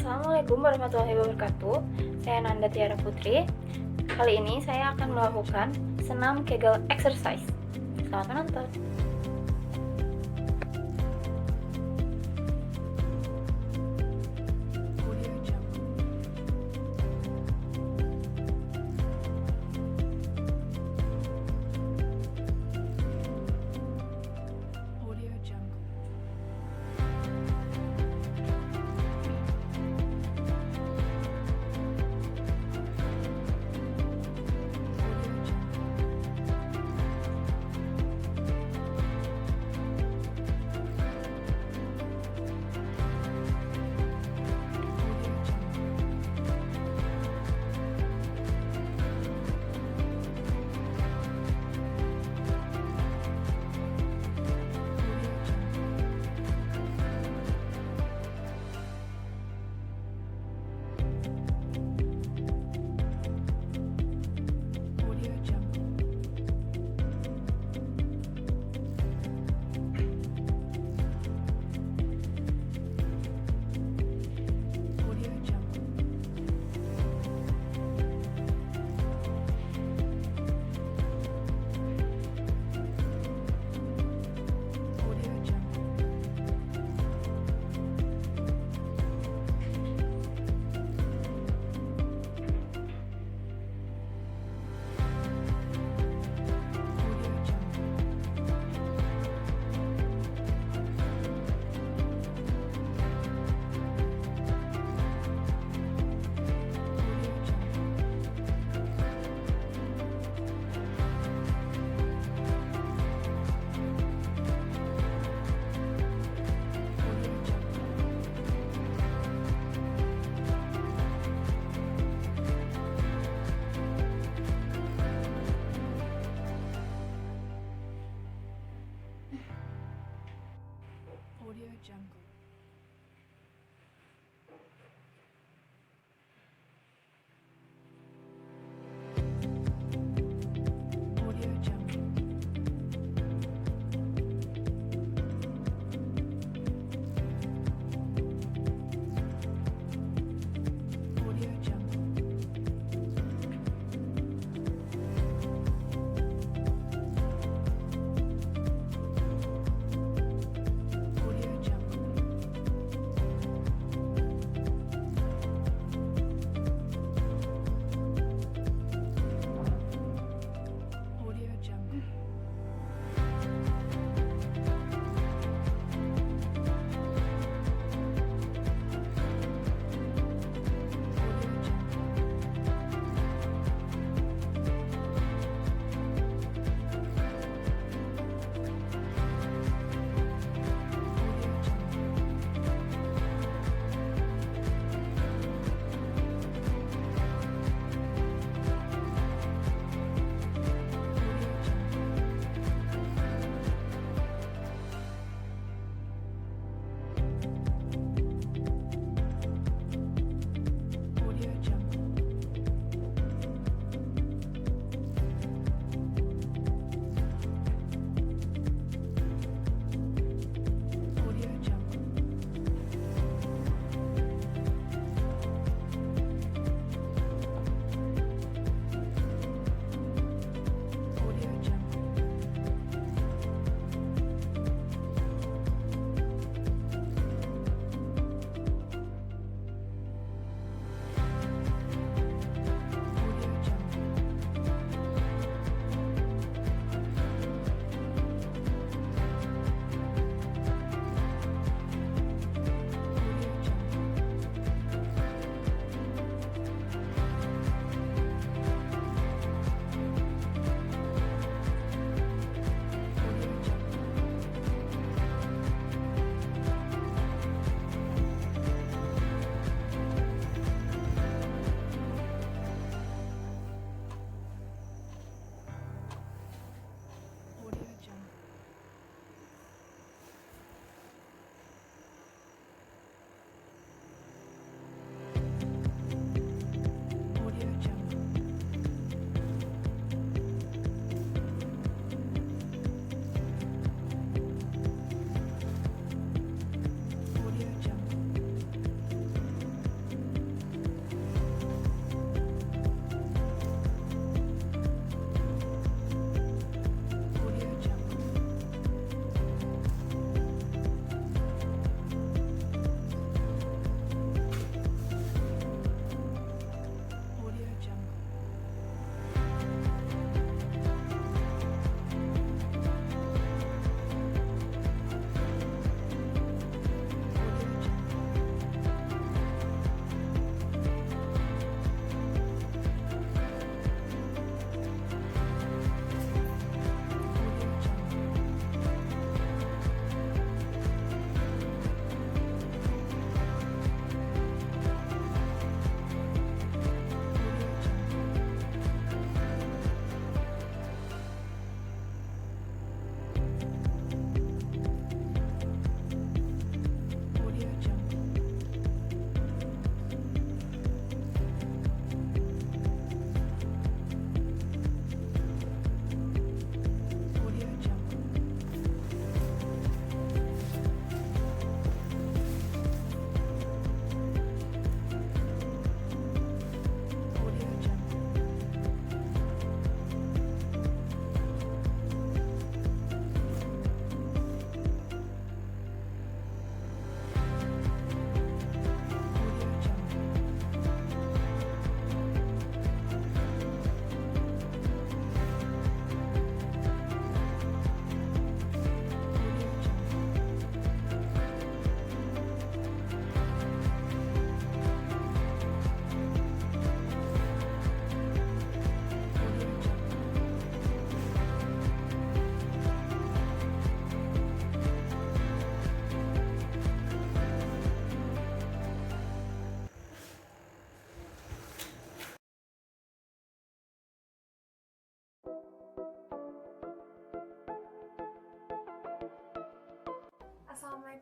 Assalamualaikum warahmatullahi wabarakatuh. Saya Nanda Tiara Putri. Kali ini saya akan melakukan senam Kegel exercise. Selamat menonton. Audio Jungle. Audio Jungle. Audio Jungle.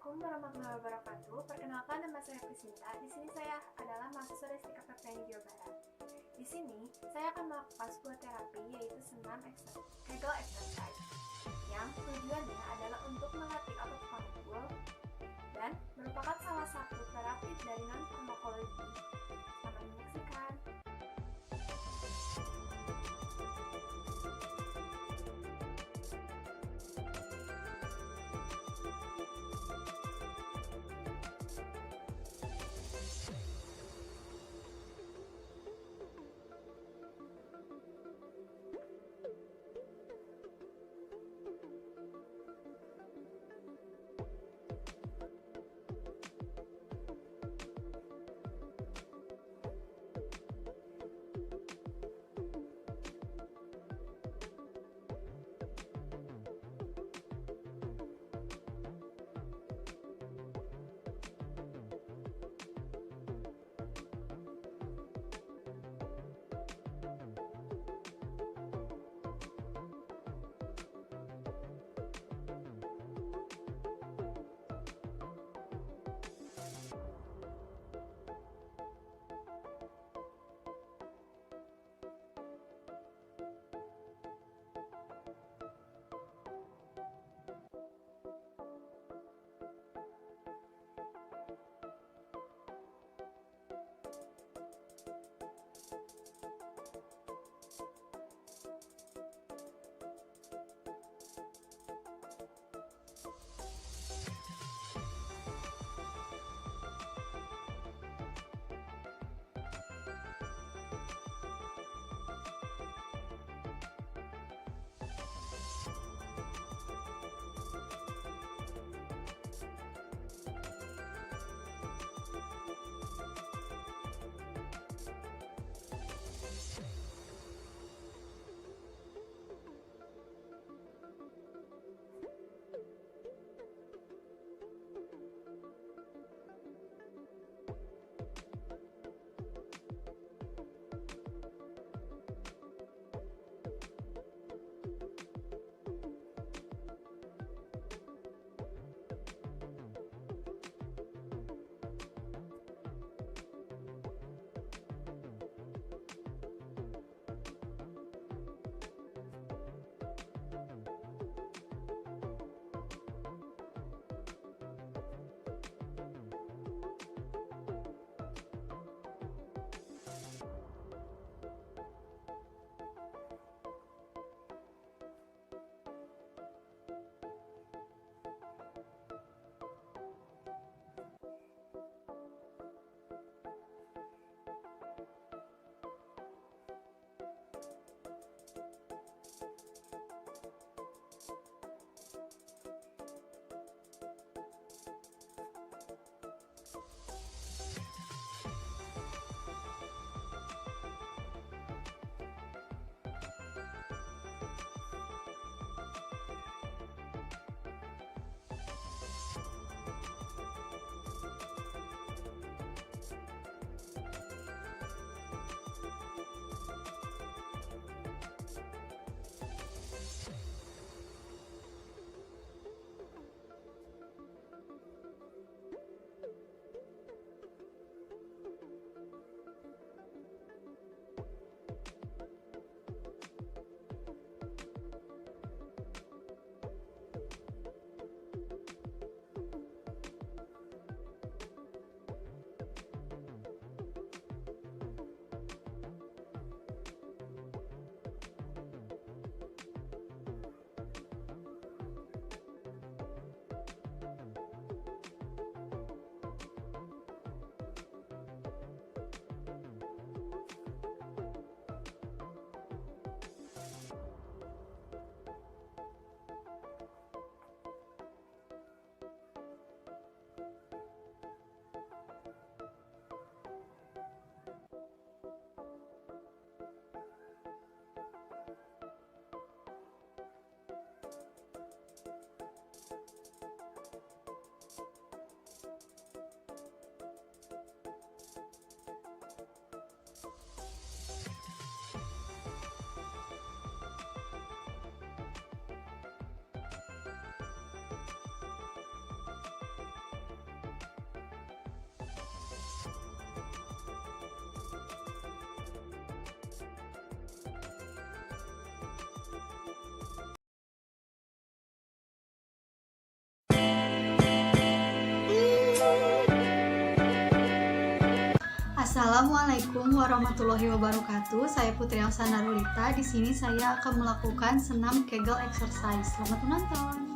Assalamualaikum warahmatullahi wabarakatuh. Perkenalkan, nama saya Prisinta. Di sini saya adalah mahasiswa dari FPN Jawa Barat. Di sini saya akan melakukan sebuah terapi, yaitu senam Kegel exercise, yang tujuannya adalah untuk melatih otot panggul dan merupakan salah satu terapi dari non-farmakologi. Selamat menyaksikan. Assalamualaikum warahmatullahi wabarakatuh. Saya Putri Elsa Narulita. Di sini saya akan melakukan senam Kegel exercise. Selamat menonton.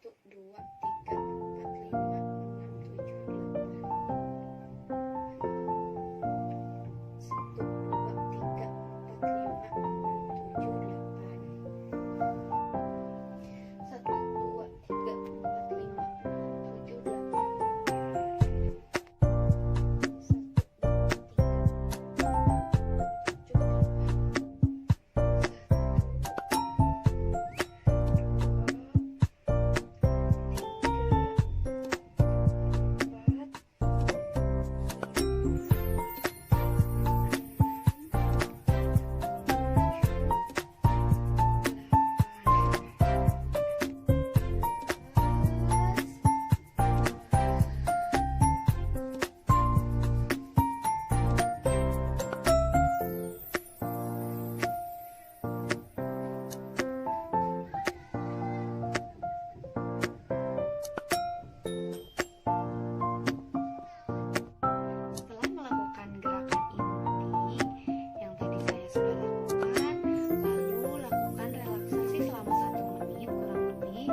dua, tiga, empat, lima, enam, tujuh, delapan. 1, 2, 3, 4, 5, 6, 7, 8. 1, 2, 3, 4, 5, 7, Setelah melakukan gerakan inti yang tadi saya sudah lakukan, lalu lakukan relaksasi selama 1 menit kurang lebih.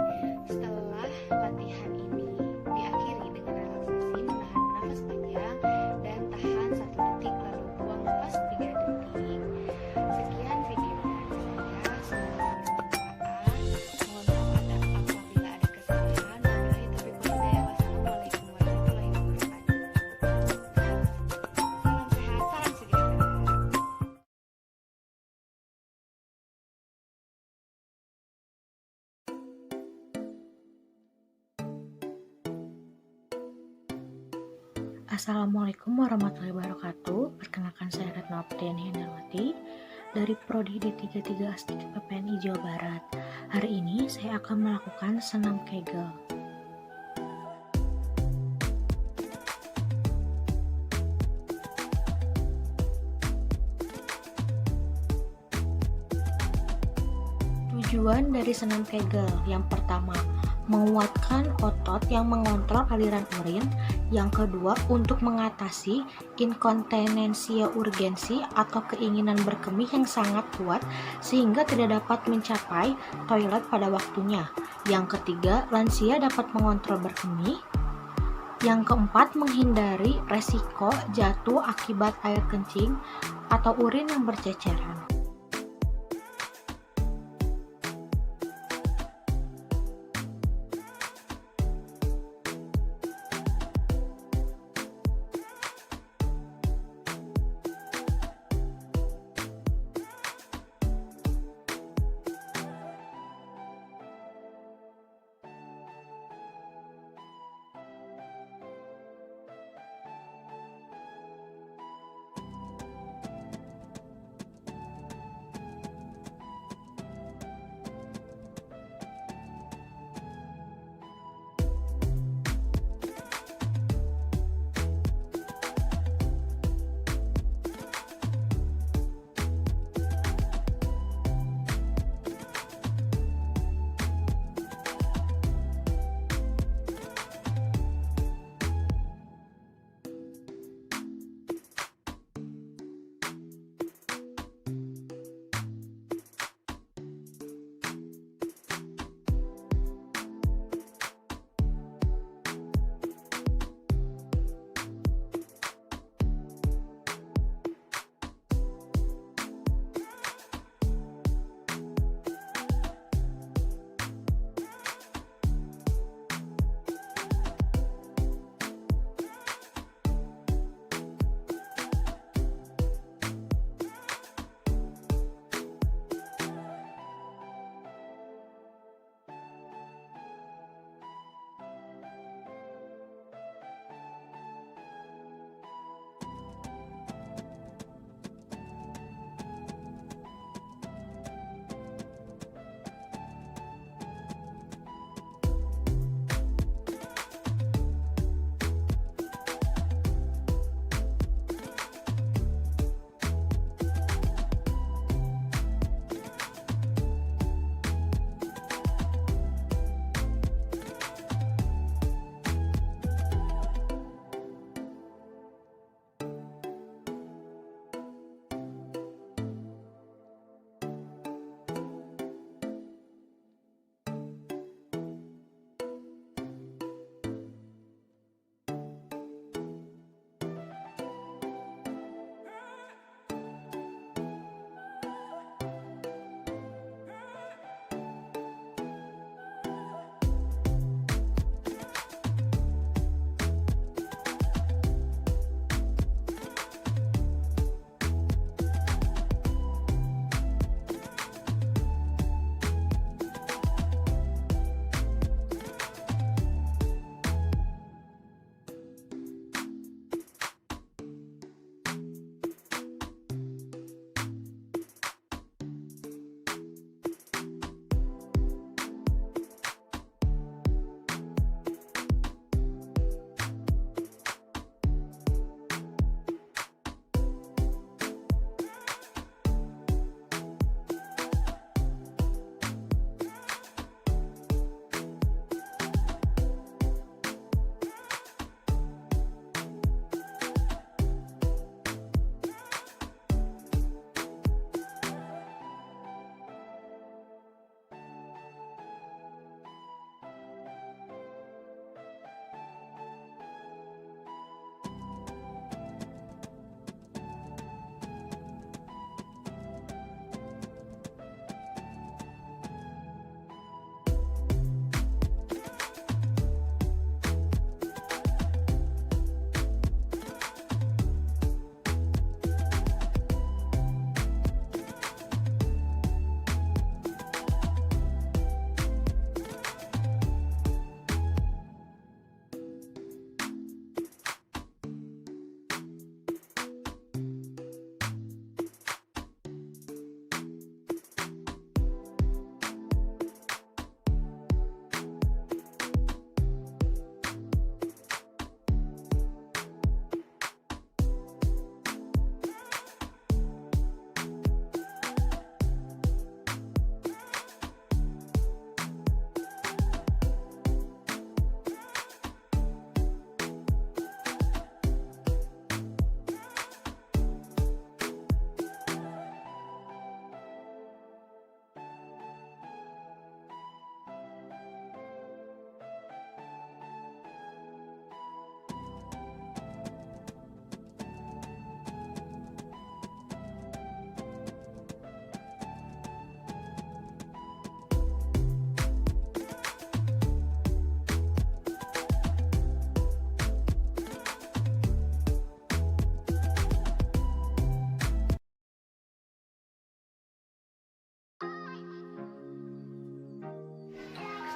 Setelah latihan ini diakhiri dengan relaksasi menahan nafas panjang dan tahan 1 detik lalu buang nafas 3 detik. Sekian video dari saya. Semoga bermanfaat. Mohon maaf apabila ada kesalahan. Wabillahi taufiq wal hidayah. Wassalamualaikum warahmatullahi wabarakatuh. Salam sehat, salam sejahtera. Assalamualaikum warahmatullahi wabarakatuh. Perkenalkan saya Retno Apriyani Hendarwati dari Prodi D33 Astika PPNI Jawa Barat. Hari ini saya akan melakukan senam Kegel. Tujuan dari senam Kegel yang pertama, menguatkan otot yang mengontrol aliran urin. Yang kedua, untuk mengatasi inkontinensia urgensi atau keinginan berkemih yang sangat kuat sehingga tidak dapat mencapai toilet pada waktunya. Yang ketiga, lansia dapat mengontrol berkemih. Yang keempat, menghindari resiko jatuh akibat air kencing atau urin yang berceceran.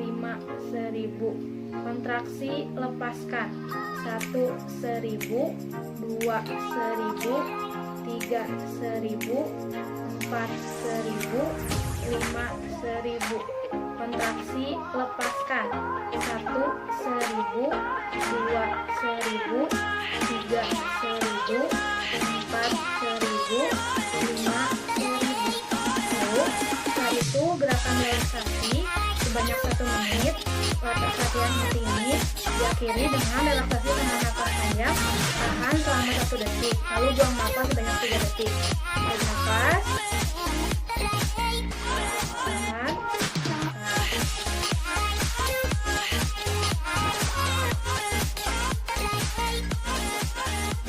1000. Kontraksi lepaskan. 1 1000, 2 1000, 3 1000, 4 1000, 5 1000. Kontraksi lepaskan. 1 1000, 2 1000, 3 1000, 4 1000, 5 1000. Lalu setelah itu gerakan relaksasi sebanyak 1 menit. Latihan hati ini diakhiri dengan relaksasi dengan nafas panjang, tahan selama 1 detik, lalu buang nafas sebanyak 3 detik. Tarik nafas, tahan.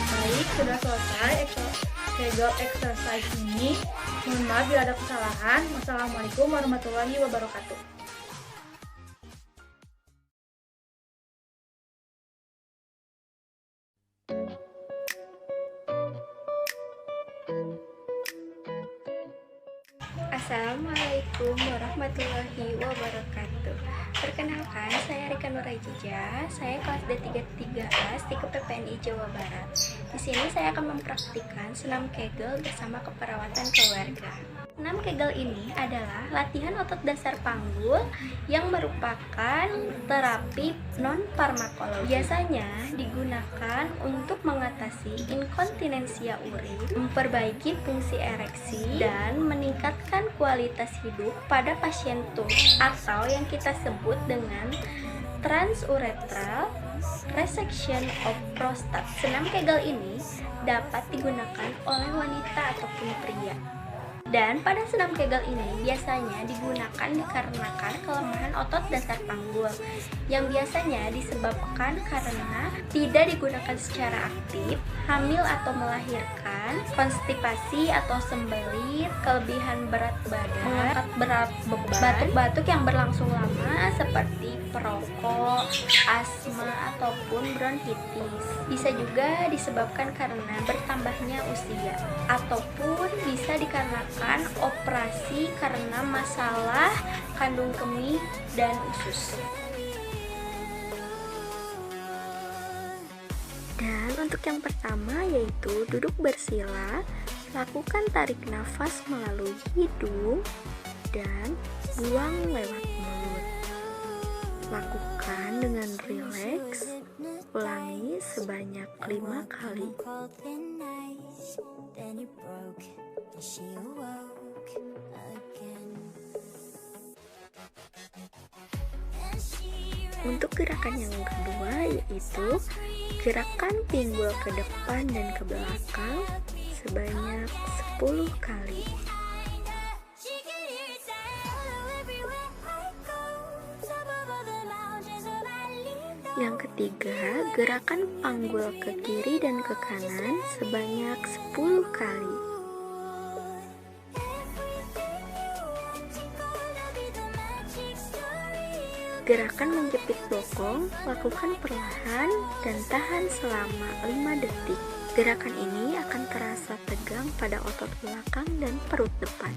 Baik, sudah selesai Kegel exercise ini. Mohon maaf bila ada kesalahan. Wassalamualaikum warahmatullahi wabarakatuh. Assalamualaikum warahmatullahi wabarakatuh. Perkenalkan, saya Rika Nurajija. Saya kelas D33A STIKE PPNI Jawa Barat. Di sini saya akan mempraktikkan senam Kegel bersama keperawatan keluarga. Senam Kegel ini adalah latihan otot dasar panggul yang merupakan terapi non-farmakologi. Biasanya digunakan untuk mengatasi inkontinensia urin, memperbaiki fungsi ereksi, dan meningkatkan kualitas hidup pada pasien TUM atau yang kita sebut dengan transurethral resection of prostate. Senam Kegel ini dapat digunakan oleh wanita ataupun pria. Dan pada senam Kegel ini biasanya digunakan dikarenakan kelemahan otot dasar panggul yang biasanya disebabkan karena tidak digunakan secara aktif, hamil atau melahirkan, konstipasi atau sembelit, kelebihan berat badan, mengangkat berat beban, batuk-batuk yang berlangsung lama seperti perokok, asma ataupun bronkitis. Bisa juga disebabkan karena bertambahnya usia ataupun bisa dikarenakan operasi karena masalah kandung kemih dan usus. Dan untuk yang pertama yaitu duduk bersila, lakukan tarik nafas melalui hidung dan buang lewat mulut. Lakukan dengan rileks, ulangi sebanyak 5 kali. Untuk gerakan yang kedua yaitu gerakan pinggul ke depan dan ke belakang sebanyak 10 kali. Yang ketiga, gerakan panggul ke kiri dan ke kanan sebanyak 10 kali. Gerakan menjepit bokong, lakukan perlahan dan tahan selama 5 detik. Gerakan ini akan terasa tegang pada otot belakang dan perut depan.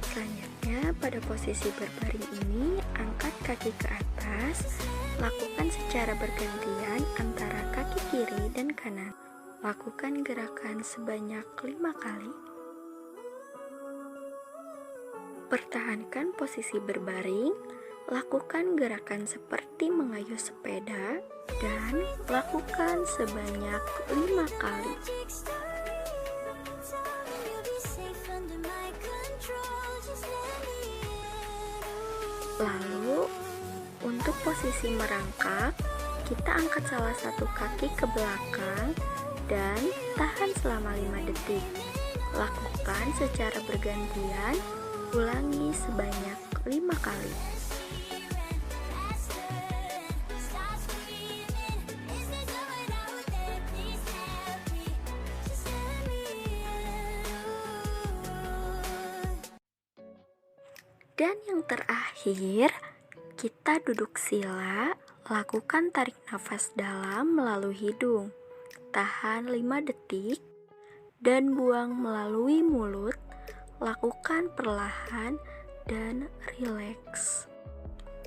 Selanjutnya, pada posisi berbaring ini, angkat kaki ke atas, lakukan secara bergantian antara kaki kiri dan kanan. Lakukan gerakan sebanyak 5 kali. Pertahankan posisi berbaring. Lakukan gerakan seperti mengayuh sepeda dan lakukan sebanyak 5 kali. Lalu, untuk posisi merangkak, kita angkat salah satu kaki ke belakang dan tahan selama 5 detik. Lakukan secara bergantian, ulangi sebanyak 5 kali. Dan yang terakhir, kita duduk sila, lakukan tarik nafas dalam melalui hidung, tahan 5 detik, dan buang melalui mulut, lakukan perlahan dan rileks.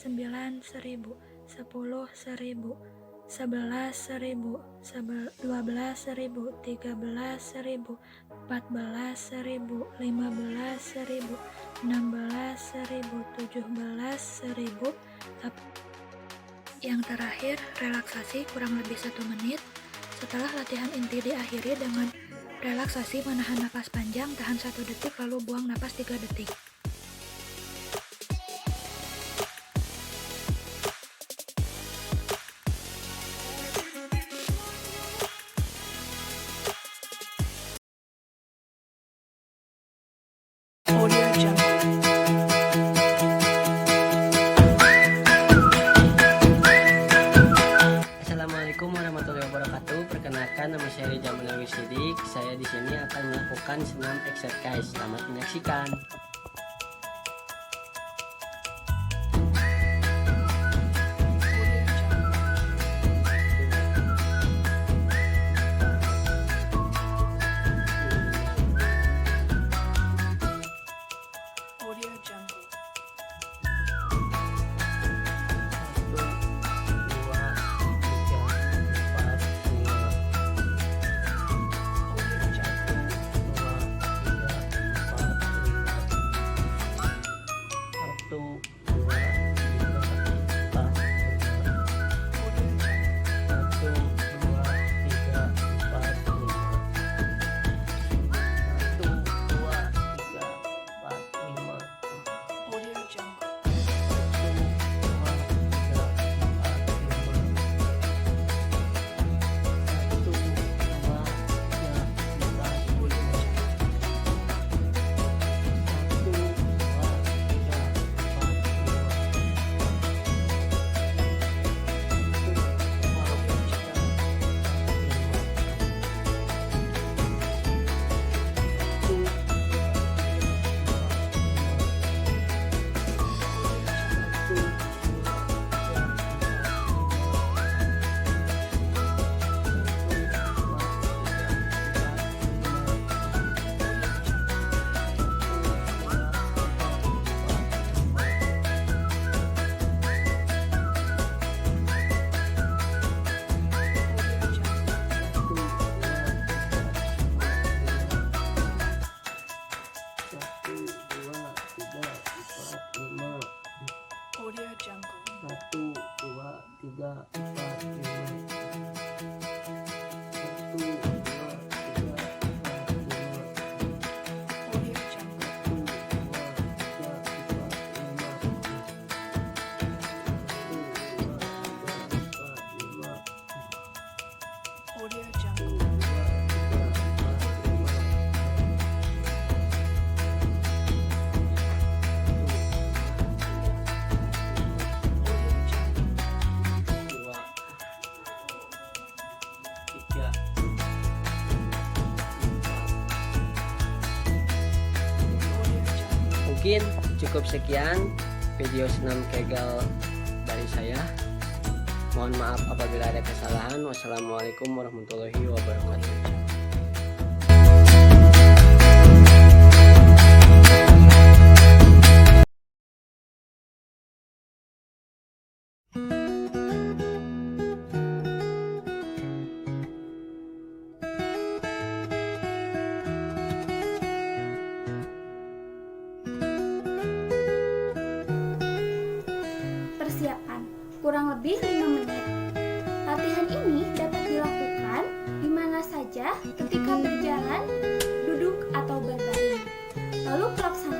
9.000, 10.000, 11.000, 12.000, 13.000, 14.000, 15.000, 16.000, 17.000. Yang terakhir, relaksasi kurang lebih 1 menit. Setelah latihan inti diakhiri dengan relaksasi menahan napas panjang, tahan 1 detik, lalu buang napas 3 detik. Audio Jungle. Assalamualaikum warahmatullahi wabarakatuh. Perkenalkan, nama saya Reza Menawi Sidik. Saya di sini akan melakukan senam exercise. Selamat menyaksikan. Audio Jungle. Audio Jungle. Audio Jungle. 1, 2, 3, 4, 5. Audio Jungle. Audio Jungle. Mungkin cukup sekian video senam Kegel dari saya. Mohon maaf apabila ada kesalahan. Wassalamualaikum warahmatullahi wabarakatuh. Persiapan kurang lebih 5 menit. Latihan ini dapat dilakukan di mana saja ketika berjalan, duduk, atau berbaring. Lalu pelaksanaan